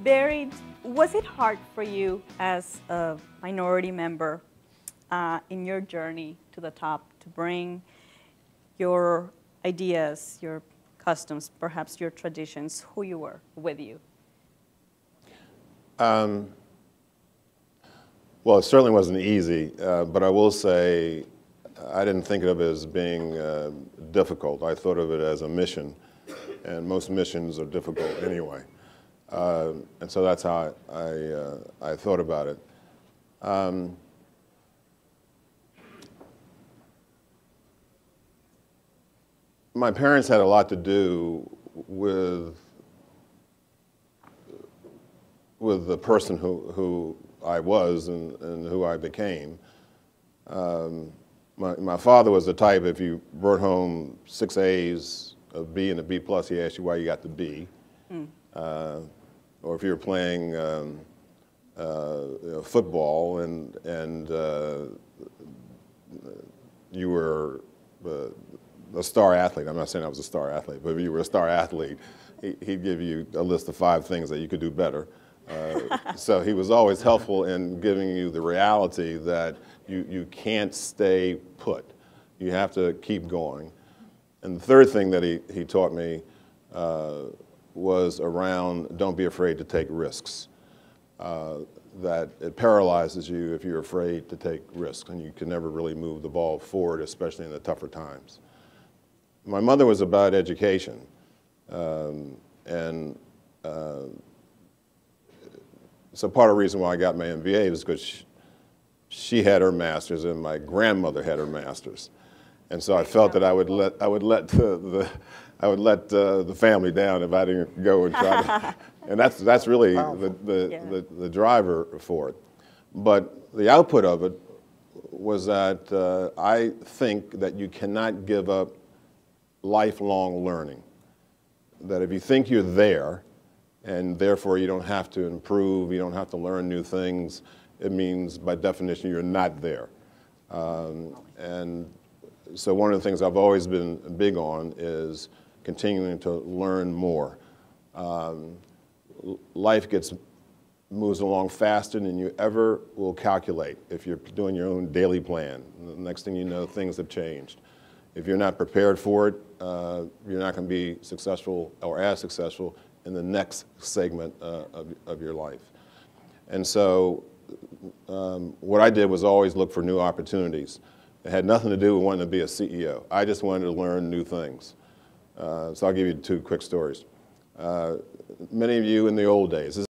varied. Was it hard for you as a minority member in your journey to the top to bring your ideas, your customs, perhaps your traditions, who you were, with you? Well, it certainly wasn't easy, but I will say I didn't think of it as being difficult. I thought of it as a mission, and most missions are difficult anyway. And so that's how I thought about it. My parents had a lot to do with the person who I was and who I became. My father was the type, if you brought home 6 A's, a B and a B plus, he asked you why you got the B. Or if you were playing football and you were a star athlete. I'm not saying I was a star athlete, but if you were a star athlete, he'd give you a list of 5 things that you could do better. So he was always helpful in giving you the reality that you can't stay put. You have to keep going. And the third thing that he taught me was around don't be afraid to take risks. That it paralyzes you if you're afraid to take risks, and you can never really move the ball forward, especially in the tougher times. My mother was about education, so part of the reason why I got my MBA was because she had her master's and my grandmother had her master's, and so I felt that I would let the family down if I didn't go and try to, and that's really the driver for it. But the output of it was that I think that you cannot give up lifelong learning. That if you think you're there, and therefore you don't have to improve, you don't have to learn new things, it means by definition you're not there. And so one of the things I've always been big on is continuing to learn more. Life moves along faster than you ever will calculate if you're doing your own daily plan. The next thing you know, things have changed. If you're not prepared for it, you're not going to be successful or as successful in the next segment of your life. And so what I did was always look for new opportunities. It had nothing to do with wanting to be a CEO. I just wanted to learn new things. So I'll give you 2 quick stories. Many of you in the old days,